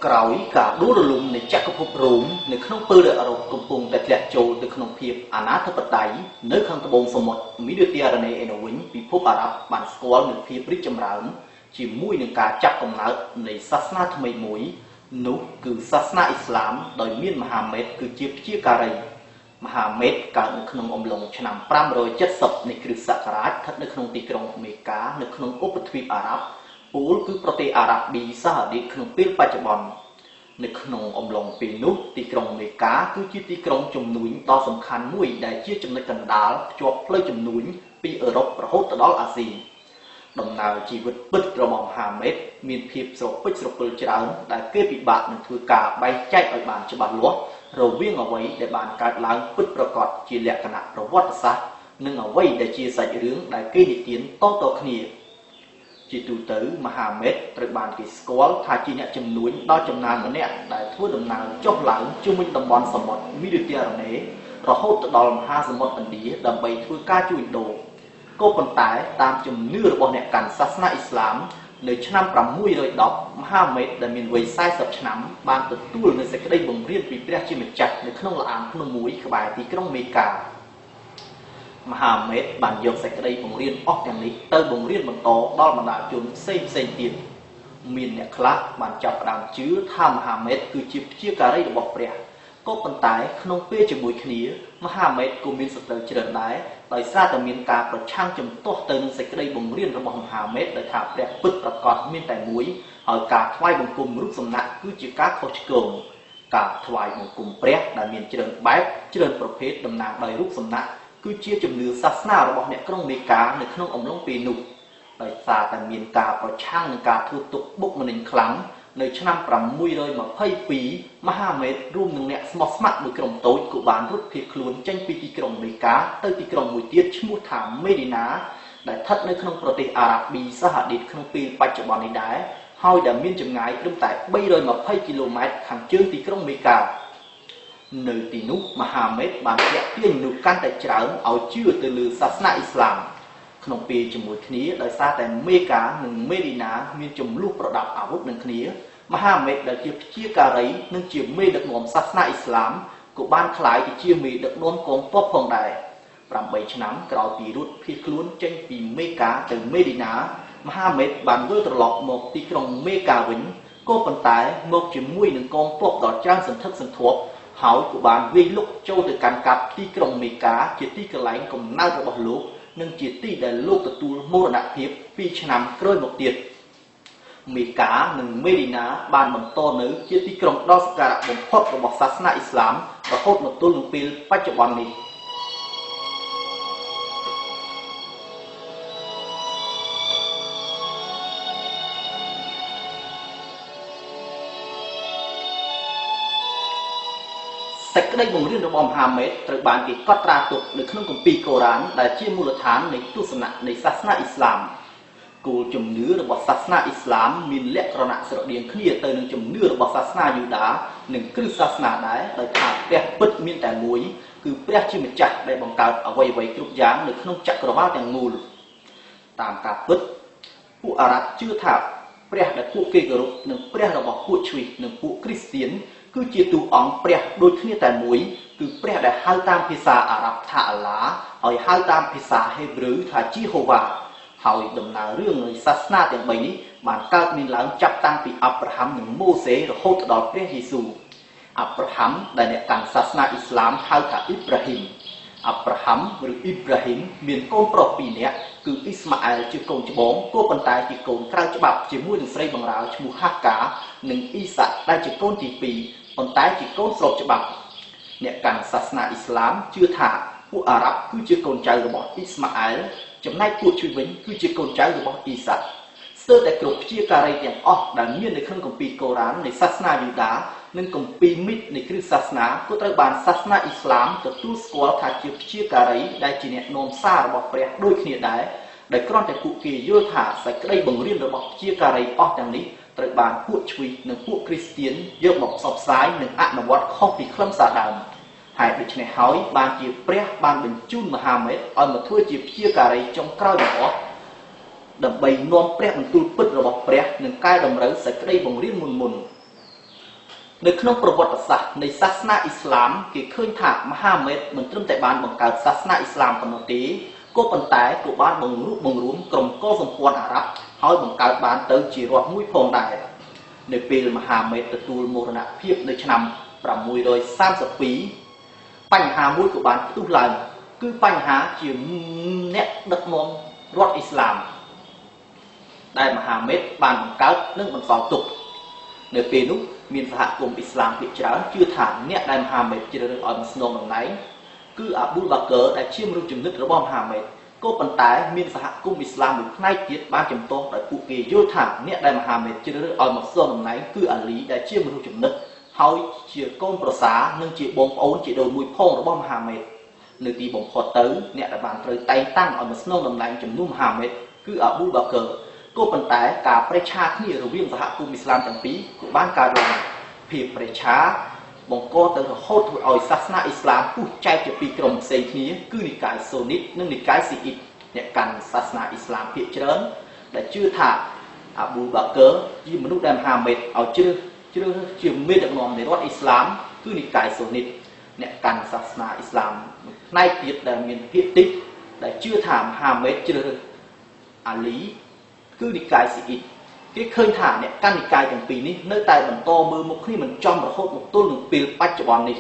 ក្រោយការដួលរលំនៃចក្រភពរ៉ូមនៅក្នុងពេលដែលអឺរ៉ុបកំពុងតែធ្លាក់ចូលទៅក្នុងភាពអាណាធិបតេយ្យនៅខាងត្បូងសមុទ្រមីឌីទែរ៉ាណេឯនោះវិញពិភពអារ៉ាប់បានស្គាល់នូវភាពរីកចម្រើនជាមួយនឹងការចាប់កំណើតនៃសាសនាថ្មីមួយនោះគឺសាសនាអ៊ីស្លាមដោយមានមហាមេតគឺជាព្យាការីមហាមេតកើតនៅក្នុងអំឡុងឆ្នាំ570នៃគ្រិស្តសករាជស្ថិតនៅក្នុងទីក្រុងមេកានៅក្នុងឧបទ្វីបអារ៉ាប់ពូលគឺប្រទេសអារ៉ាប៊ីសាអូឌីតក្នុងពេលបច្ចុប្បន្ននៅក្នុងអំឡុងពេលនោះទីក្រុងមេកាគឺជាទីក្រុងជំនួញដ៏សំខាន់មួយដែលជាចំណុចកណ្ដាលភ្ជាប់ផ្លូវជំនួញពីអឺរ៉ុបរហូតដល់អាស៊ីដំណើរជីវិតពិតរបស់មហាមេតមានភាពស្រពេចស្រពិលច្រើនដែលគេពិបាកនឹងធ្វើការបែងចែកឲ្យបានច្បាស់លាស់រវាងអ្វីដែលបានកើតឡើងពិតប្រាកដជាលក្ខណៈប្រវត្តិសាស្ត្រនិងអ្វីដែលជាសាច់រឿងដែលគេនិទានតៗគ្នាជាទូទៅមហាមេតត្រូវបានគេស្គាល់ថាជាអ្នកជំនួញដល់ចំណានម្នាក់ដែលធ្វើដំណើរចុះឡើងជុំវិញតំបន់សមុទ្រមីឌីទែរ៉ាណេរហូតទៅដល់មហាសមុទ្រឥណ្ឌាដើម្បីធ្វើការជួញដូរក៏ប៉ុន្តែតាមជំនឿរបស់អ្នកកាន់សាសនាអ៊ីស្លាមនៅឆ្នាំ610មហាមេតដែលមានវ័យ40ឆ្នាំបានទទួលនូវសេចក្តីបង្រៀនពីព្រះជាម្ចាស់នៅក្នុងល្អាងភ្នំមួយក្បែរទីក្រុងមេកាមហាមេតបានយកសេចក្តីបង្រៀនអស់ទាំងនេះទៅបង្រៀនបន្តដល់បណ្ដាជនផ្សេងទៀតមានអ្នកខ្លះបានចាប់ផ្ដើមជឿថាមហាមេតគឺជាព្យាការីរបស់ព្រះក៏ប៉ុន្តែក្នុងពេលជាមួយគ្នាមហាមេតក៏មានសត្រូវច្រើនដែរដោយសារតែមានការប្រឆាំងជំទាស់ទៅនឹងសេចក្តីបង្រៀនរបស់មហាមេតដែលថាព្រះពិតប្រាកដមានតែមួយហើយការថ្វាយបង្គំរូបសំណាកគឺជាការខុសឆ្គងការថ្វាយបង្គំព្រះដែលមានច្រើនបែបច្រើនប្រភេទតំណាងដោយរូបសំណាកគឺជាជំនឿសាសនារបស់អ្នកក្រុងមេកានៅក្នុងអំឡុងពេលនោះដោយសារតែមានការប្រឆាំងនឹងការធ្វើទុកបុកម្នេញខ្លាំងនៅឆ្នាំ622មហាមេតរួមនឹងអ្នកស្មោះស្ម័គ្រមួយក្រុមតូចក៏បានរត់ភៀសខ្លួនចេញពីទីក្រុងមេកាទៅទីក្រុងមួយទៀតឈ្មោះថាមេឌីណាដែលស្ថិតនៅក្នុងប្រទេសអារ៉ាប៊ីសាអូឌីតក្នុងពេលបច្ចុប្បន្ននេះដែរហើយដែលមានចម្ងាយត្រឹមតែ320គីឡូម៉ែត្រខាងជើងទីក្រុងមេកានៅទីនោះមហាមេតបានទាក់ទាញមនុស្សកាន់តែច្រើនឲ្យជឿទៅលើសាសនាអ៊ីស្លាមក្នុងពេលជាមួយគ្នាដោយសារតែមេកានិងមេឌីណាមានចំនួនប្រដាប់អាវុធនឹងគ្នាមហាមេតដែលជាព្យាការីនិងជាមេដឹកនាំសាសនាអ៊ីស្លាមក៏បានក្លាយទៅជាមេដឹកនាំកងទ័ពផងដែរ8ឆ្នាំក្រោយពីរត់ភៀសខ្លួនចេញពីមេកាទៅមេឌីណាមហាមេតបានវិលត្រឡប់មកទីក្រុងមេកាវិញក៏ប៉ុន្តែមកជាមួយនឹងកងទ័ពដ៏ច្រើនសន្ធឹកសន្ធាប់ហើយក៏បានវាយលុកចូលទៅកាន់កាប់ទីក្រុងមេកាជាទីកន្លែងកំណើតរបស់លោកនិងជាទីដែលលោកទទួលមរណភាព2ឆ្នាំក្រោយមកទៀតមេកានិងមេឌីណាបានបន្តនៅជាទីក្រុងដ៏សក្ការៈបំផុតរបស់សាសនាអ៊ីស្លាមរហូតមកទល់នឹងពេលបច្ចុប្បន្ននេះសេចក្តីបង្រៀនរបស់មហាមេតត្រូវបានគេកត់ត្រាទុកនៅក្នុងគម្ពីរកូរ៉ានដែលជាមូលដ្ឋាននៃទស្សនៈនៃសាសនាអ៊ីស្លាមគោលជំនឿរបស់សាសនាអ៊ីស្លាមមានលក្ខណៈស្រដៀងគ្នាទៅនឹងជំនឿរបស់សាសនាយូដានិងគ្រិស្តសាសនាដែរដោយថាព្រះពិតមានតែមួយគឺព្រះជាម្ចាស់ដែលបង្កើតអ្វីៗគ្រប់យ៉ាងនៅក្នុងចក្រវាឡទាំងមូលតាមការពិតពួកអារ៉ាប់ជឿថាព្រះដែលពួកគេគោរពនិងព្រះរបស់ពួកជ្វីសនិងពួកគ្រីស្ទៀនគឺជាតួអង្គព្រះដូចគ្នាតែមួយគឺព្រះដែលហៅតាមភាសាអារ៉ាប់ថាអាឡាហើយហៅតាមភាសាហេប្រឺថាជីហូវ៉ាហើយដំណើររឿងនៃសាសនាទាំង3នេះបានកើតមានឡើងចាប់តាំងពីអាប់រ៉ាហាំនិងម៉ូសេរហូតដល់ព្រះយេស៊ូវអាប់រ៉ាហាំដែលអ្នកកាន់សាសនាអ៊ីស្លាមហៅថាអ៊ីប្រាហ៊ីមអាប់រ៉ាហាំឬអ៊ីប្រាហ៊ីមមានកូនប្រុស2នាក់គឺអ៊ីស្ម៉ាអែលជាកូនច្បងក៏ប៉ុន្តែជាកូនក្រៅច្បាប់ជាមួយនឹងស្រីបម្រើឈ្មោះហាកានិងអ៊ីសាក់ដែលជាកូនទី2ប៉ុន្តែជាកូនស្របច្បាប់អ្នកកាន់សាសនាអ៊ីស្លាមជឿថាពួកអារ៉ាប់គឺជាកូនចៅរបស់អ៊ីស្ម៉ាអែលចំណែកពួកជ្វីវិញគឺជាកូនចៅរបស់អ៊ីសាក់ស្ទើរតែគ្រប់ព្យាការីទាំងអស់ដែលមាននៅក្នុងគម្ពីរកូរ៉ាននៃសាសនាយូដានិងគម្ពីរមីតនៃគ្រិស្តសាសនាក៏ត្រូវបានសាសនាអ៊ីស្លាមទទួលស្គាល់ថាជាព្យាការីដែលជាអ្នកនាំសាររបស់ព្រះដូចគ្នាដែរដែលគ្រាន់តែពួកគេយល់ថាសេចក្តីបង្រៀនរបស់ព្យាការីអស់ទាំងនេះត្រូវបានពួកជ្វីនិងពួកគ្រីស្ទៀនយកមកផ្សព្វផ្សាយនិងអនុវត្តខុសពីខ្លឹមសារដើមហើយដូច្នេះហើយបានជាព្រះបានបញ្ជូនមហាមេតឲ្យមកធ្វើជាព្យាការីចុងក្រោយបង្អស់ដើម្បីនាំព្រះបន្ទូលពិតរបស់ព្រះនិងកែតម្រូវសេចក្តីបង្រៀនមុន នៅក្នុងប្រវត្តិសាស្ត្រនៃសាសនាអ៊ីស្លាមគេឃើញថាមហាមេតមិនត្រឹមតែបានបង្កើតសាសនាអ៊ីស្លាមប៉ុណ្ណោះទេក៏ប៉ុន្តែក៏បានបង្រួមក្រុមកុលសម្ព័ន្ធអារ៉ាប់ហើយបង្កើតបានទៅជារដ្ឋមួយផងដែរនៅពេលមហាមេតទទួលមរណភាពនៅឆ្នាំ632បញ្ហាមួយក៏បានផ្ទុះឡើងគឺបញ្ហាជាអ្នកដឹកនាំរដ្ឋអ៊ីស្លាមដែលមហាមេតបានបង្កើតនិងបន្សល់ទុកនៅពេលនោះមានសហគមន៍អ៊ីស្លាមភាគច្រើនជឿថាអ្នកដែលមហាមេតជ្រើសរើសឲ្យមកស្នងតំណែងគឺអាប៊ូលបាកើដែលជាមនុស្សចំណិតរបស់មហាមេតក៏ប៉ុន្តែមានសហគមន៍អ៊ីស្លាមមួយផ្នែកទៀតបានជំទាស់ដោយពួកគេយល់ថាអ្នកដែលមហាមេតជ្រើសរើសឲ្យមកស្នងតំណែងគឺអាលីដែលជាមនុស្សចំណិតហើយជាកូនប្រសារនិងជាបងប្អូនជាដូនមួយផងរបស់មហាមេតនៅទីបំផុតទៅអ្នកដែលបានត្រូវតែងតាំងឲ្យមកស្នងតំណែងជំនួសមហាមេតគឺអាប៊ូលបាកើក៏ប៉ុន្តែការប្រេះឆាគ្នារវាងសហគមន៍អ៊ីស្លាមទាំងពីរក៏បានកើតឡើងភាពប្រេះឆាបង្កទៅរហូតធ្វើឲ្យសាសនាអ៊ីស្លាមពុះចែកជាពីរក្រុមផ្សេងគ្នាគឺនិកាយសូនីតនិងនិកាយស៊ីអ៊ីតអ្នកកាន់សាសនាអ៊ីស្លាមភាគច្រើនដែលជឿថាអាប៊ូលបាកើជាមនុស្សដែលមហាមេតឲ្យជ្រើសជាមេដឹកនាំនៃរដ្ឋអ៊ីស្លាមគឺនិកាយសូនីតអ្នកកាន់សាសនាអ៊ីស្លាមផ្នែកទៀតដែលមានភាគតិចដែលជឿថាមហាមេតជ្រើសអាលីគឺនិកាយស៊ីអ៊ីតគេឃើញថាអ្នកកាន់និកាយទាំងពីរនេះនៅតែបន្តមើលមុខគ្នាមិនចំរហូតមកទល់នឹងពេលបច្ចុប្បន្ននេះ